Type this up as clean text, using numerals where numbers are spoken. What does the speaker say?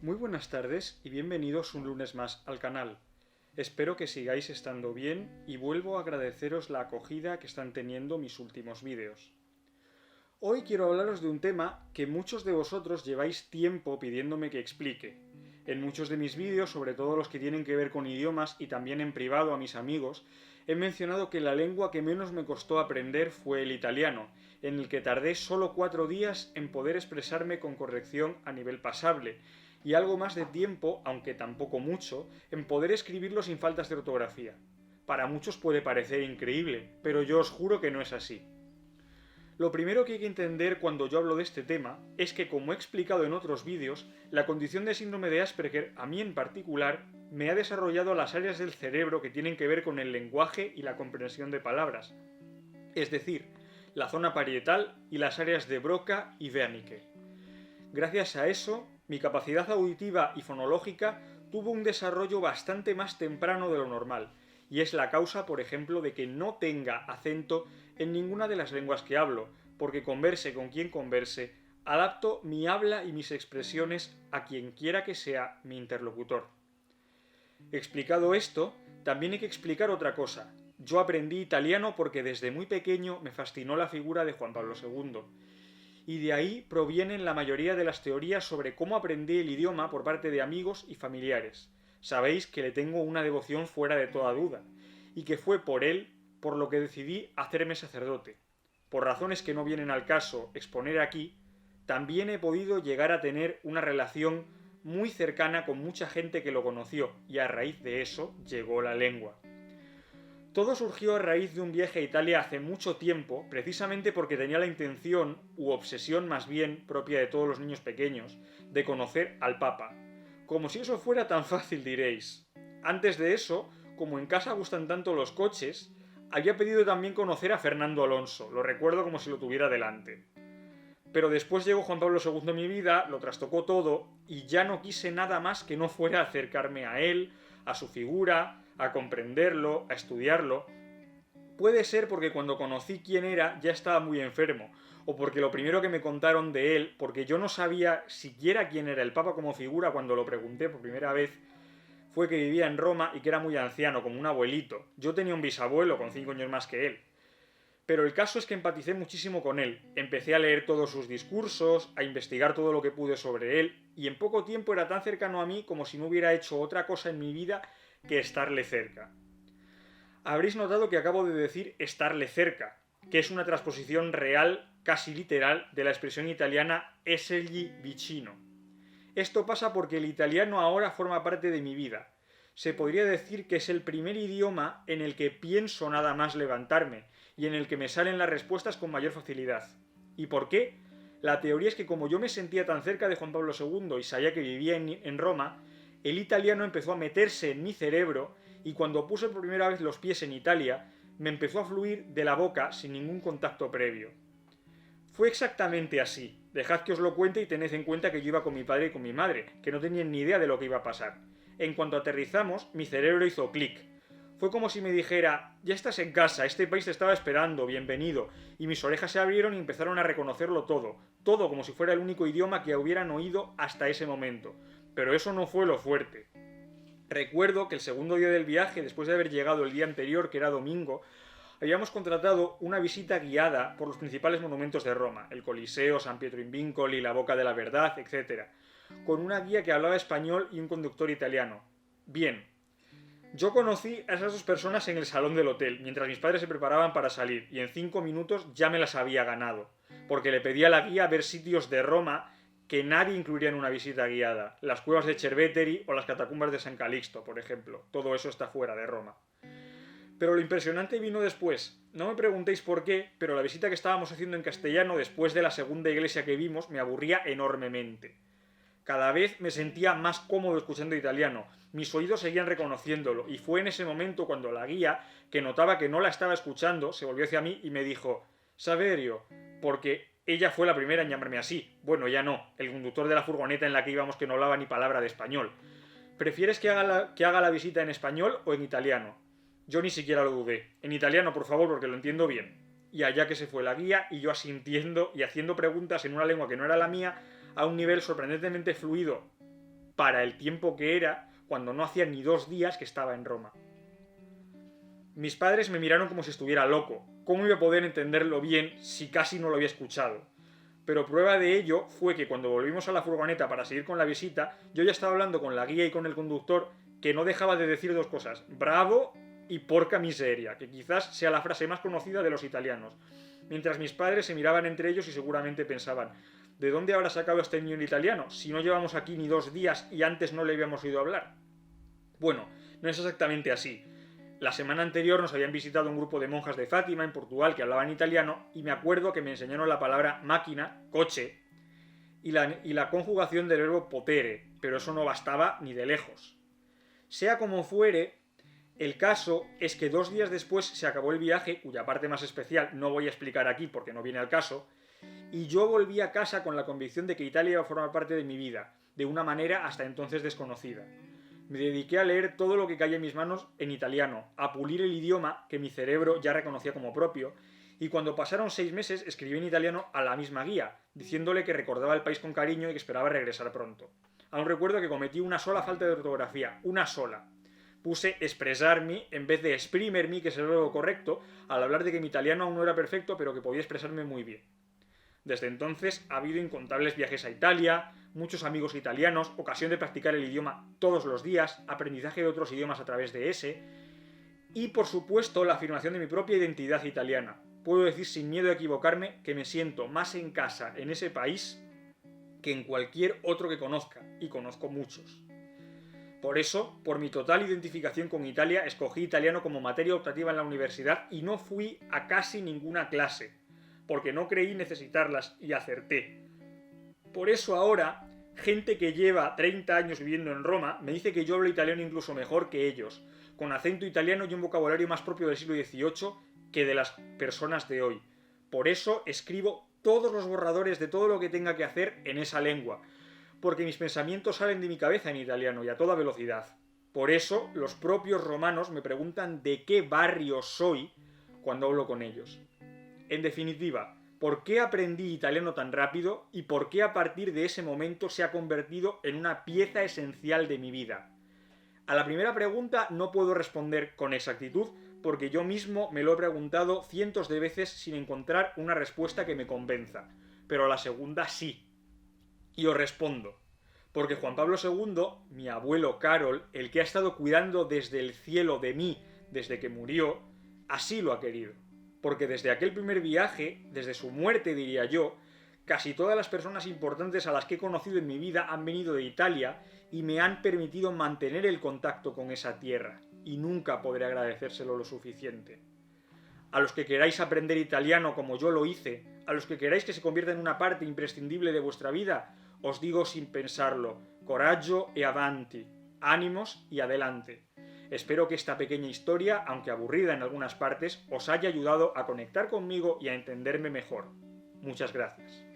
Muy buenas tardes y bienvenidos un lunes más al canal. Espero que sigáis estando bien y vuelvo a agradeceros la acogida que están teniendo mis últimos vídeos. Hoy quiero hablaros de un tema que muchos de vosotros lleváis tiempo pidiéndome que explique. En muchos de mis vídeos, sobre todo los que tienen que ver con idiomas y también en privado a mis amigos, he mencionado que la lengua que menos me costó aprender fue el italiano, en el que tardé solo 4 días en poder expresarme con corrección a nivel pasable, y algo más de tiempo, aunque tampoco mucho, en poder escribirlo sin faltas de ortografía. Para muchos puede parecer increíble, pero yo os juro que no es así. Lo primero que hay que entender cuando yo hablo de este tema es que, como he explicado en otros vídeos, la condición de síndrome de Asperger, a mí en particular, me ha desarrollado las áreas del cerebro que tienen que ver con el lenguaje y la comprensión de palabras, es decir, la zona parietal y las áreas de Broca y Wernicke. Gracias a eso, mi capacidad auditiva y fonológica tuvo un desarrollo bastante más temprano de lo normal, y es la causa, por ejemplo, de que no tenga acento en ninguna de las lenguas que hablo, porque converse con quien converse, adapto mi habla y mis expresiones a quien quiera que sea mi interlocutor. Explicado esto, también hay que explicar otra cosa. Yo aprendí italiano porque desde muy pequeño me fascinó la figura de Juan Pablo II, y de ahí provienen la mayoría de las teorías sobre cómo aprendí el idioma por parte de amigos y familiares. Sabéis que le tengo una devoción fuera de toda duda, y que fue por él por lo que decidí hacerme sacerdote. Por razones que no vienen al caso exponer aquí, también he podido llegar a tener una relación muy cercana con mucha gente que lo conoció, y a raíz de eso llegó la lengua. Todo surgió a raíz de un viaje a Italia hace mucho tiempo, precisamente porque tenía la intención, u obsesión más bien, propia de todos los niños pequeños, de conocer al Papa. Como si eso fuera tan fácil, diréis. Antes de eso, como en casa gustan tanto los coches, había pedido también conocer a Fernando Alonso, lo recuerdo como si lo tuviera delante. Pero después llegó Juan Pablo II en mi vida, lo trastocó todo, y ya no quise nada más que no fuera acercarme a él, a su figura, a comprenderlo, a estudiarlo. Puede ser porque cuando conocí quién era ya estaba muy enfermo, o porque lo primero que me contaron de él, porque yo no sabía siquiera quién era el Papa como figura cuando lo pregunté por primera vez, fue que vivía en Roma y que era muy anciano, como un abuelito. Yo tenía un bisabuelo con 5 años más que él. Pero el caso es que empaticé muchísimo con él. Empecé a leer todos sus discursos, a investigar todo lo que pude sobre él, y en poco tiempo era tan cercano a mí como si no hubiera hecho otra cosa en mi vida que estarle cerca. Habréis notado que acabo de decir estarle cerca, que es una transposición real, casi literal, de la expresión italiana essergli vicino. Esto pasa porque el italiano ahora forma parte de mi vida. Se podría decir que es el primer idioma en el que pienso nada más levantarme y en el que me salen las respuestas con mayor facilidad. ¿Y por qué? La teoría es que como yo me sentía tan cerca de Juan Pablo II y sabía que vivía en Roma, el italiano empezó a meterse en mi cerebro y cuando puse por primera vez los pies en Italia, me empezó a fluir de la boca sin ningún contacto previo. Fue exactamente así. Dejad que os lo cuente y tened en cuenta que yo iba con mi padre y con mi madre, que no tenían ni idea de lo que iba a pasar. En cuanto aterrizamos, mi cerebro hizo clic. Fue como si me dijera, ya estás en casa, este país te estaba esperando, bienvenido. Y mis orejas se abrieron y empezaron a reconocerlo todo. Todo como si fuera el único idioma que hubieran oído hasta ese momento. Pero eso no fue lo fuerte. Recuerdo que el segundo día del viaje, después de haber llegado el día anterior, que era domingo, habíamos contratado una visita guiada por los principales monumentos de Roma, el Coliseo, San Pietro in Vincoli, la Boca de la Verdad, etc., con una guía que hablaba español y un conductor italiano. Bien, yo conocí a esas dos personas en el salón del hotel, mientras mis padres se preparaban para salir, y en 5 minutos ya me las había ganado, porque le pedí a la guía ver sitios de Roma que nadie incluiría en una visita guiada, las cuevas de Cerveteri o las catacumbas de San Calixto, por ejemplo. Todo eso está fuera de Roma. Pero lo impresionante vino después. No me preguntéis por qué, pero la visita que estábamos haciendo en castellano después de la segunda iglesia que vimos me aburría enormemente. Cada vez me sentía más cómodo escuchando italiano. Mis oídos seguían reconociéndolo y fue en ese momento cuando la guía, que notaba que no la estaba escuchando, se volvió hacia mí y me dijo Saverio, porque ella fue la primera en llamarme así. Bueno, ya no, el conductor de la furgoneta en la que íbamos que no hablaba ni palabra de español. ¿Prefieres que haga la visita en español o en italiano? Yo ni siquiera lo dudé. En italiano, por favor, porque lo entiendo bien. Y allá que se fue la guía y yo asintiendo y haciendo preguntas en una lengua que no era la mía a un nivel sorprendentemente fluido para el tiempo que era cuando no hacía ni 2 días que estaba en Roma. Mis padres me miraron como si estuviera loco. ¿Cómo iba a poder entenderlo bien si casi no lo había escuchado? Pero prueba de ello fue que cuando volvimos a la furgoneta para seguir con la visita, yo ya estaba hablando con la guía y con el conductor, que no dejaba de decir 2 cosas: bravo y porca miseria, que quizás sea la frase más conocida de los italianos. Mientras mis padres se miraban entre ellos y seguramente pensaban: ¿de dónde habrá sacado este niño el italiano si no llevamos aquí ni 2 días y antes no le habíamos oído hablar? Bueno, no es exactamente así. La semana anterior nos habían visitado un grupo de monjas de Fátima en Portugal que hablaban italiano y me acuerdo que me enseñaron la palabra máquina, coche, y la conjugación del verbo potere, pero eso no bastaba ni de lejos. Sea como fuere, el caso es que 2 días después se acabó el viaje, cuya parte más especial no voy a explicar aquí porque no viene al caso, y yo volví a casa con la convicción de que Italia iba a formar parte de mi vida, de una manera hasta entonces desconocida. Me dediqué a leer todo lo que caía en mis manos en italiano, a pulir el idioma que mi cerebro ya reconocía como propio, y cuando pasaron 6 meses escribí en italiano a la misma guía, diciéndole que recordaba el país con cariño y que esperaba regresar pronto. Aún recuerdo que cometí una sola falta de ortografía, una sola. Puse expresarmi en vez de exprimermi, que es el verbo correcto, al hablar de que mi italiano aún no era perfecto, pero que podía expresarme muy bien. Desde entonces ha habido incontables viajes a Italia, muchos amigos italianos, ocasión de practicar el idioma todos los días, aprendizaje de otros idiomas a través de ese, y por supuesto la afirmación de mi propia identidad italiana. Puedo decir sin miedo a equivocarme que me siento más en casa en ese país que en cualquier otro que conozca, y conozco muchos. Por eso, por mi total identificación con Italia, escogí italiano como materia optativa en la universidad y no fui a casi ninguna clase, porque no creí necesitarlas y acerté. Por eso ahora, gente que lleva 30 años viviendo en Roma me dice que yo hablo italiano incluso mejor que ellos, con acento italiano y un vocabulario más propio del siglo XVIII que de las personas de hoy. Por eso escribo todos los borradores de todo lo que tenga que hacer en esa lengua, porque mis pensamientos salen de mi cabeza en italiano y a toda velocidad. Por eso los propios romanos me preguntan de qué barrio soy cuando hablo con ellos. En definitiva, ¿por qué aprendí italiano tan rápido y por qué a partir de ese momento se ha convertido en una pieza esencial de mi vida? A la primera pregunta no puedo responder con exactitud porque yo mismo me lo he preguntado cientos de veces sin encontrar una respuesta que me convenza, pero a la segunda sí. Y os respondo, porque Juan Pablo II, mi abuelo Carol, el que ha estado cuidando desde el cielo de mí desde que murió, así lo ha querido. Porque desde aquel primer viaje, desde su muerte diría yo, casi todas las personas importantes a las que he conocido en mi vida han venido de Italia y me han permitido mantener el contacto con esa tierra, y nunca podré agradecérselo lo suficiente. A los que queráis aprender italiano como yo lo hice, a los que queráis que se convierta en una parte imprescindible de vuestra vida, os digo sin pensarlo: coraggio e avanti, ánimos y adelante. Espero que esta pequeña historia, aunque aburrida en algunas partes, os haya ayudado a conectar conmigo y a entenderme mejor. Muchas gracias.